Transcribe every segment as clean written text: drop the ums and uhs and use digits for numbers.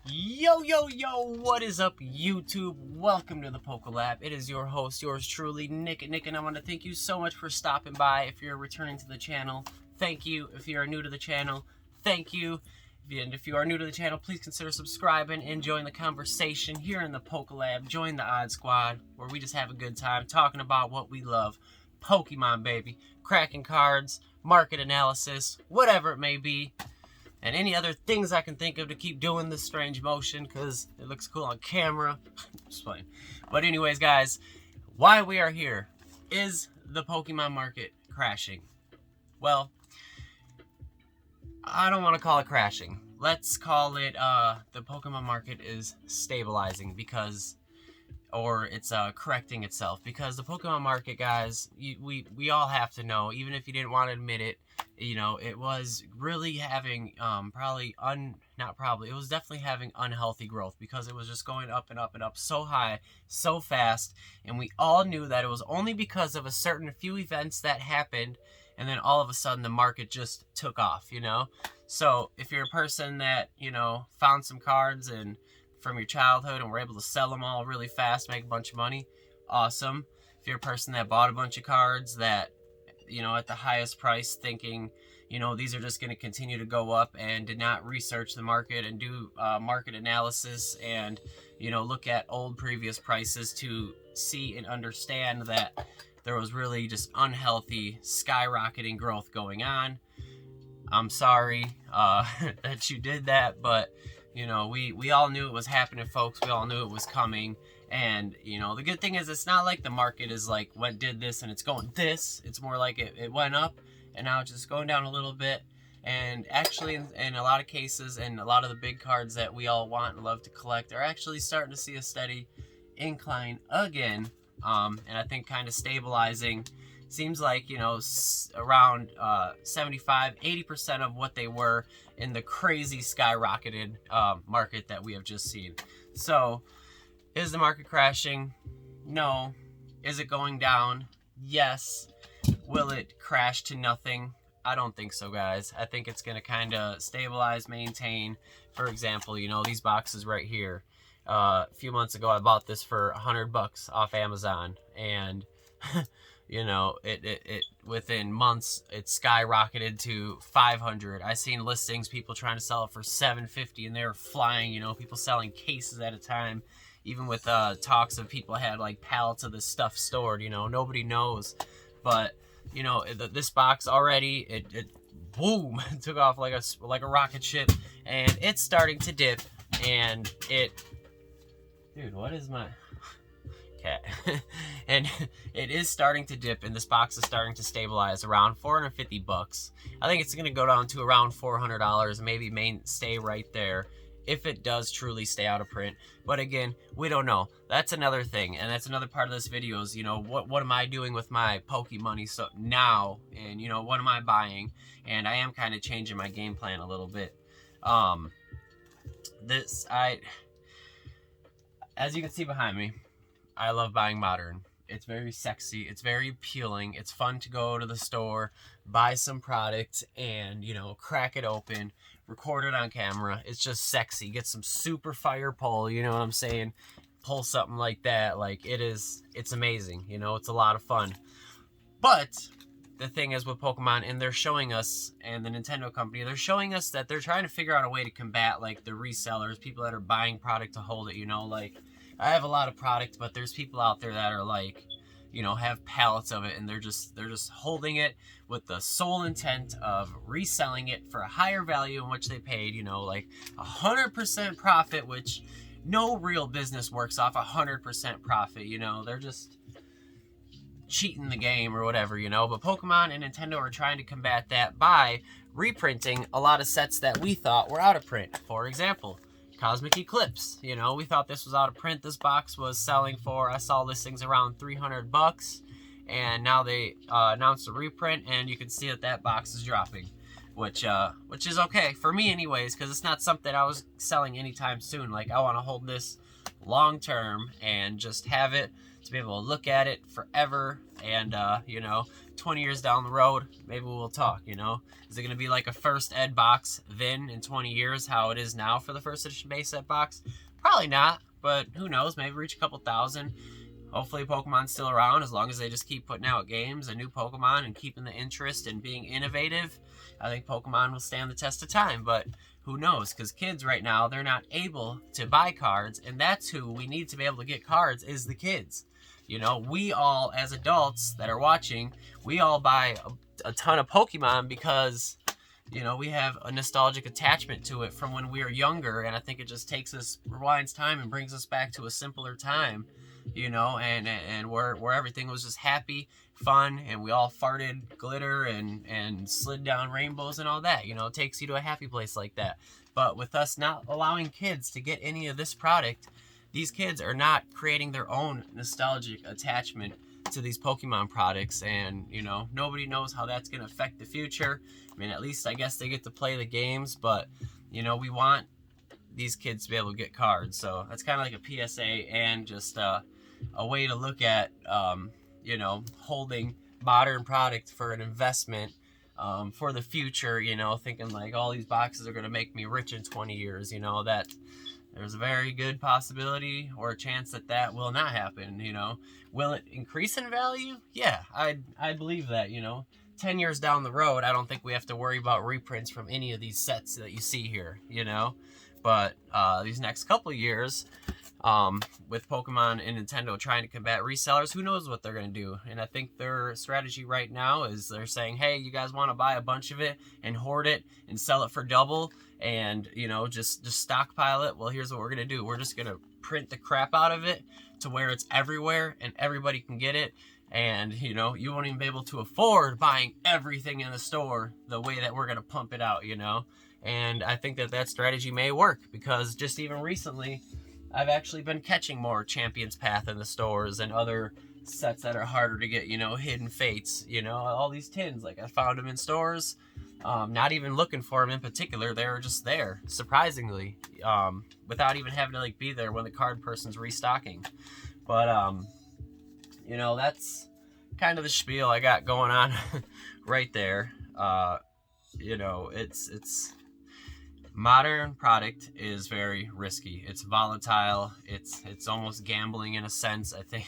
Yo, yo, yo, what is up, YouTube? Welcome to the Poke Lab. It is your host, yours truly, Nick, and I want to thank you so much for stopping by. If you're returning to the channel, thank you. If you are new to the channel, thank you. And if you are new to the channel, please consider subscribing and join the conversation here in the Poke Lab. Join the Odd Squad, where we just have a good time talking about what we love. Pokemon, baby. Cracking cards, market analysis, whatever it may be. And any other things I can think of to keep doing this strange motion because it looks cool on camera. Just playing. But anyways, guys, why we are here is the Pokemon market crashing. Well, I don't want to call it crashing. Let's call it the Pokemon market is stabilizing because, or it's correcting itself, because the Pokemon market, guys, we all have to know, even if you didn't want to admit it, you know, it was really having it was definitely having unhealthy growth because it was just going up and up and up so high, so fast, and we all knew that it was only because of a certain few events that happened, and then all of a sudden the market just took off, you know? So if you're a person that, you know, found some cards and from your childhood and were able to sell them all really fast, make a bunch of money, awesome. If you're a person that bought a bunch of cards that, you know, at the highest price, thinking, you know, these are just going to continue to go up, and did not research the market and do market analysis and, you know, look at old previous prices to see and understand that there was really just unhealthy skyrocketing growth going on. I'm sorry that you did that, but you know, we all knew it was happening, folks. We all knew it was coming. And, you know, the good thing is it's not like the market is like, what did this and it's going this. It's more like it went up and now it's just going down a little bit. And actually, in a lot of cases, and a lot of the big cards that we all want and love to collect are actually starting to see a steady incline again. And I think kind of stabilizing. Seems like, you know, around 75-80% of what they were in the crazy skyrocketed market that we have just seen. So, is the market crashing? No. Is it going down? Yes. Will it crash to nothing? I don't think so, guys. I think it's going to kind of stabilize, maintain. For example, you know, these boxes right here. A few months ago, I bought this for $100 off Amazon, and you know, it within months it skyrocketed to 500. I seen listings, people trying to sell it for 750, and they were flying. You know, people selling cases at a time. Even with talks of people had like pallets of this stuff stored. You know, nobody knows, but you know, this box already it boom took off like a rocket ship, and it's starting to dip, and dude, what is my cat? And it is starting to dip, and this box is starting to stabilize around $450. I think it's going to go down to around $400, maybe stay right there if it does truly stay out of print. But again, we don't know. That's another thing, and that's another part of this video is, you know, what am I doing with my Poke money so now, and you know, what am I buying? And I am kind of changing my game plan a little bit. As you can see behind me, I love buying modern. It's very sexy. It's very appealing. It's fun to go to the store, buy some product, and, you know, crack it open, record it on camera. It's just sexy. Get some super fire pull, you know what I'm saying? Pull something like that. Like, it's amazing. You know, it's a lot of fun. But the thing is with Pokemon, and they're showing us, and the Nintendo company, they're showing us that they're trying to figure out a way to combat, like, the resellers, people that are buying product to hold it, you know, like, I have a lot of product, but there's people out there that are like, you know, have pallets of it, and they're just holding it with the sole intent of reselling it for a higher value in which they paid, you know, like 100% profit, which no real business works off 100% profit, you know, they're just cheating the game or whatever, you know. But Pokemon and Nintendo are trying to combat that by reprinting a lot of sets that we thought were out of print. For example, Cosmic Eclipse. You know, we thought this was out of print. This box was selling for, I saw listings around $300, and now they announced a reprint, and you can see that box is dropping, which is okay for me anyways, because it's not something I was selling anytime soon. Like, I want to hold this long term and just have it to be able to look at it forever and you know, 20 years down the road, maybe we'll talk, you know? Is it going to be like a first ed box then in 20 years, how it is now for the first edition base set box? Probably not, but who knows? Maybe reach a couple thousand. Hopefully Pokemon's still around, as long as they just keep putting out games and new Pokemon and keeping the interest and being innovative. I think Pokemon will stand the test of time, but who knows? Because kids right now, they're not able to buy cards, and that's who we need to be able to get cards, is the kids. You know, we all, as adults that are watching, we all buy a ton of Pokemon because, you know, we have a nostalgic attachment to it from when we were younger, and I think it just rewinds time and brings us back to a simpler time, you know, and where everything was just happy, fun, and we all farted glitter and slid down rainbows and all that. You know, it takes you to a happy place like that. But with us not allowing kids to get any of this product, these kids are not creating their own nostalgic attachment to these Pokemon products, and, you know, nobody knows how that's going to affect the future. I mean, at least I guess they get to play the games, but, you know, we want these kids to be able to get cards. So that's kind of like a PSA and just a way to look at, you know, holding modern product for an investment for the future, you know, thinking like all these boxes are going to make me rich in 20 years, you know, that there's a very good possibility or a chance that that will not happen, you know. Will it increase in value? Yeah, I believe that, you know. 10 years down the road, I don't think we have to worry about reprints from any of these sets that you see here, you know. But these next couple years, with Pokemon and Nintendo trying to combat resellers, who knows what they're going to do. And I think their strategy right now is they're saying, hey, you guys want to buy a bunch of it and hoard it and sell it for double and, you know, just stockpile it. Well, here's what we're going to do. We're just going to print the crap out of it to where it's everywhere and everybody can get it. And, you know, you won't even be able to afford buying everything in the store the way that we're going to pump it out, you know. And I think that strategy may work, because just even recently, I've actually been catching more Champion's Path in the stores and other sets that are harder to get, you know, Hidden Fates, you know, all these tins. Like, I found them in stores, not even looking for them in particular. They were just there, surprisingly, without even having to, like, be there when the card person's restocking. But, you know, that's kind of the spiel I got going on right there. You know, it's modern product is very risky. It's volatile. It's almost gambling in a sense. I think,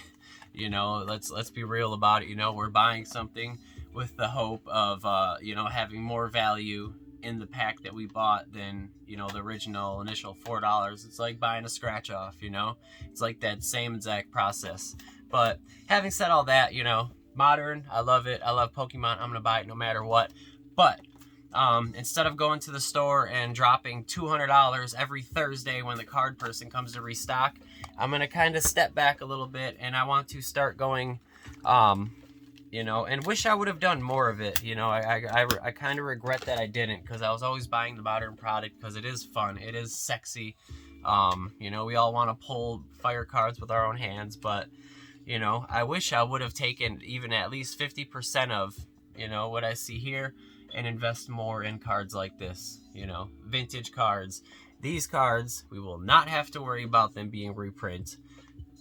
you know, let's be real about it. You know, we're buying something with the hope of, you know, having more value in the pack that we bought than, you know, the original initial $4. It's like buying a scratch off, you know. It's like that same exact process. But having said all that, you know, modern, I love it. I love Pokemon. I'm gonna buy it no matter what. But instead of going to the store and dropping $200 every Thursday when the card person comes to restock, I'm going to kind of step back a little bit, and I want to start going, you know, and wish I would have done more of it. You know, I kind of regret that I didn't, because I was always buying the modern product because it is fun. It is sexy. You know, we all want to pull fire cards with our own hands, but, you know, I wish I would have taken even at least 50% of, you know, what I see here, and invest more in cards like this, you know, vintage cards. These cards, we will not have to worry about them being reprint.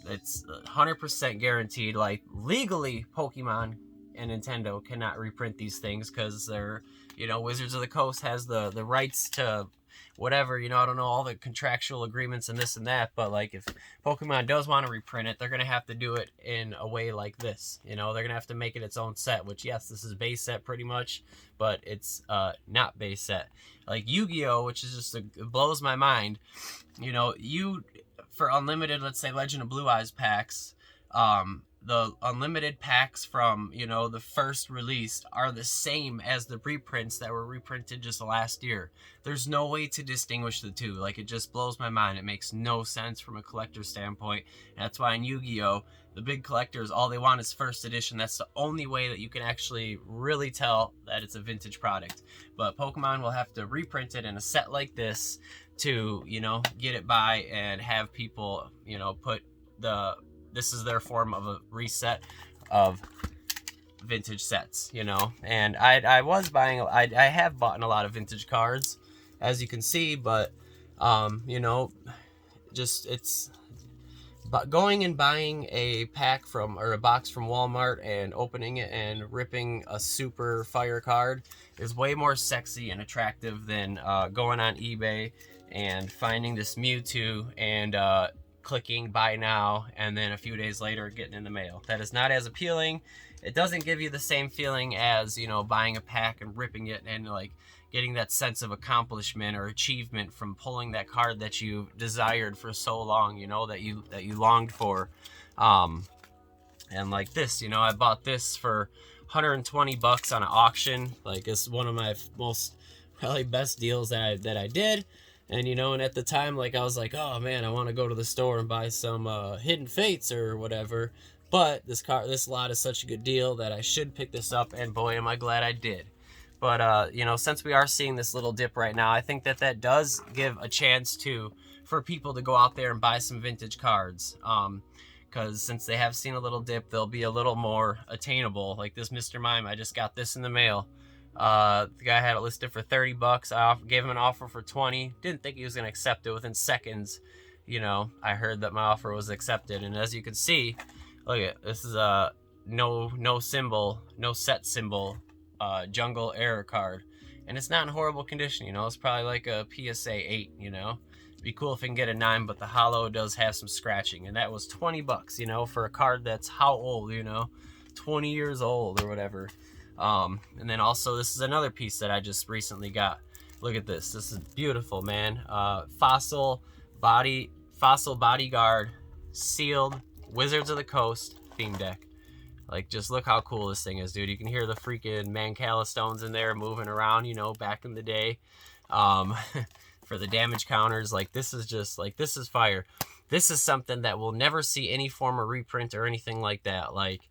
It's 100% guaranteed. Like, legally, Pokemon and Nintendo cannot reprint these things because they're, you know, Wizards of the Coast has the rights to whatever, you know, I don't know all the contractual agreements and this and that, but like if Pokemon does want to reprint it, they're going to have to do it in a way like this, you know, they're going to have to make it its own set, which yes, this is base set pretty much, but it's not base set. Like Yu-Gi-Oh, which is just, it blows my mind, you know, for unlimited, let's say Legend of Blue Eyes packs, the unlimited packs from, you know, the first release are the same as the reprints that were reprinted just last year. There's no way to distinguish the two. Like, it just blows my mind. It makes no sense from a collector standpoint. And that's why in Yu-Gi-Oh, the big collectors, all they want is first edition. That's the only way that you can actually really tell that it's a vintage product. But Pokemon will have to reprint it in a set like this to, you know, get it by and have people, you know, put this is their form of a reset of vintage sets, you know. And I have bought a lot of vintage cards, as you can see, but you know, just it's But going and buying a pack from, or a box from Walmart and opening it and ripping a super fire card is way more sexy and attractive than going on eBay and finding this Mewtwo and clicking buy now and then a few days later getting in the mail. That is not as appealing. It doesn't give you the same feeling as, you know, buying a pack and ripping it and like getting that sense of accomplishment or achievement from pulling that card that you desired for so long, you know, that you longed for. And like this, you know, I bought this for 120 bucks on an auction. Like, it's one of my most probably best deals that I did. And, you know, and at the time, like, I was like, oh man, I want to go to the store and buy some Hidden Fates or whatever. But this lot is such a good deal that I should pick this up, and boy, am I glad I did. But, you know, since we are seeing this little dip right now, I think that does give a chance for people to go out there and buy some vintage cards. Because since they have seen a little dip, they'll be a little more attainable. Like this Mr. Mime, I just got this in the mail. The guy had it listed for 30 bucks. I gave him an offer for 20. Didn't think he was going to accept it. Within seconds, you know, I heard that my offer was accepted. And as you can see, look at this is a no symbol, no set symbol, jungle error card. And it's not in horrible condition, you know. It's probably like a PSA 8, you know. It'd be cool if I can get a 9, but the hollow does have some scratching. And that was 20 bucks, you know, for a card that's how old, you know, 20 years old or whatever. And then also this is another piece that I just recently got. Look at this. This is beautiful, man. Fossil Bodyguard sealed Wizards of the Coast theme deck. Like, just look how cool this thing is, dude. You can hear the freaking Mancala stones in there moving around, you know, back in the day. For the damage counters, like, this is just, like, this is fire. This is something that will never see any form of reprint or anything like that. Like,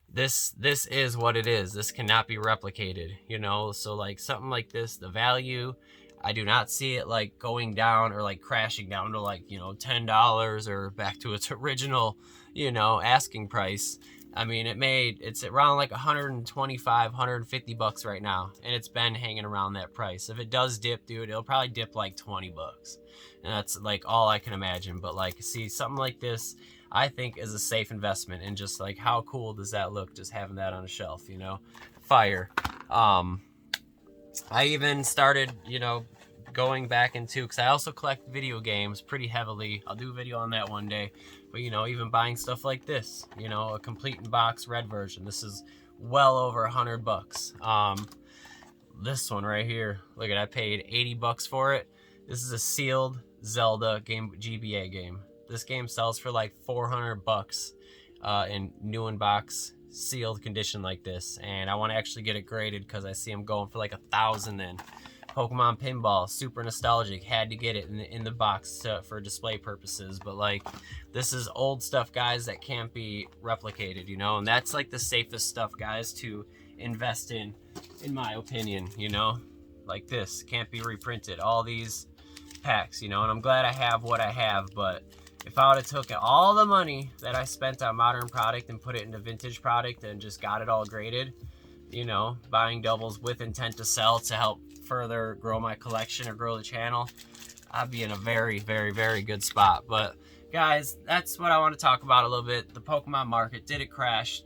this is what it is. This cannot be replicated, you know. So like something like this, the value, I do not see it like going down or like crashing down to like, you know, $10 or back to its original, you know, asking price. I mean, it's around like 125, 150 bucks right now, and it's been hanging around that price. If it does dip, dude, it'll probably dip like 20 bucks. And that's like all I can imagine. But like, see, something like this, I think is a safe investment. And just like, how cool does that look, just having that on a shelf, you know? Fire. I even started, you know, going back into, because I also collect video games pretty heavily. I'll do a video on that one day. But, you know, even buying stuff like this, you know, a complete in box red version. This is well over 100 bucks. This one right here, look at, I paid 80 bucks for it. This is a sealed Zelda game, GBA game. This game sells for like 400 bucks in new in box sealed condition like this. And I want to actually get it graded because I see them going for like 1,000 then. Pokemon Pinball, super nostalgic. Had to get it in the box for display purposes. But like, this is old stuff, guys, that can't be replicated, you know. And that's like the safest stuff, guys, to invest in my opinion, you know. Like this, can't be reprinted. All these packs, you know. And I'm glad I have what I have, but if I would have took all the money that I spent on modern product and put it into vintage product and just got it all graded, you know, buying doubles with intent to sell to help further grow my collection or grow the channel, I'd be in a very, very, very good spot. But guys, that's what I want to talk about a little bit. The Pokemon market, did it crash?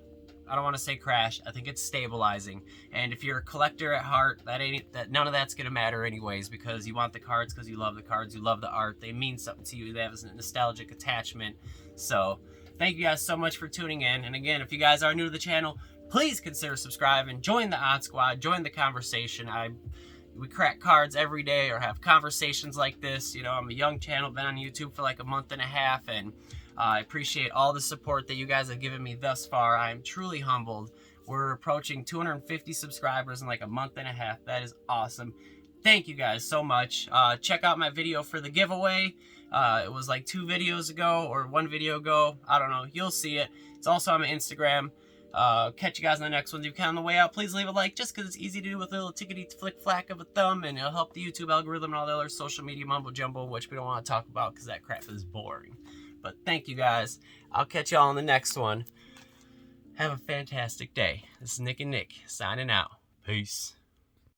I don't want to say crash. I think it's stabilizing. And if you're a collector at heart, none of that's gonna matter anyways, because you want the cards because you love the cards, you love the art, they mean something to you, they have a nostalgic attachment. So thank you guys so much for tuning in. And again, if you guys are new to the channel, please consider subscribing, join the Odd Squad, join the conversation. We crack cards every day or have conversations like this. You know, I'm a young channel, been on YouTube for like a month and a half, and I appreciate all the support that you guys have given me thus far. I'm truly humbled. We're approaching 250 subscribers in like a month and a half. That is awesome. Thank you guys so much. Check out my video for the giveaway. It was like 2 videos ago or 1 video ago. I don't know. You'll see it. It's also on my Instagram. Catch you guys in the next one. If you can on the way out, please leave a like, just because it's easy to do with a little tickety flick flack of a thumb, and it'll help the YouTube algorithm and all the other social media mumbo jumbo, which we don't want to talk about because that crap is boring. But thank you guys. I'll catch y'all in the next one. Have a fantastic day. This is Nick and Nick signing out. Peace.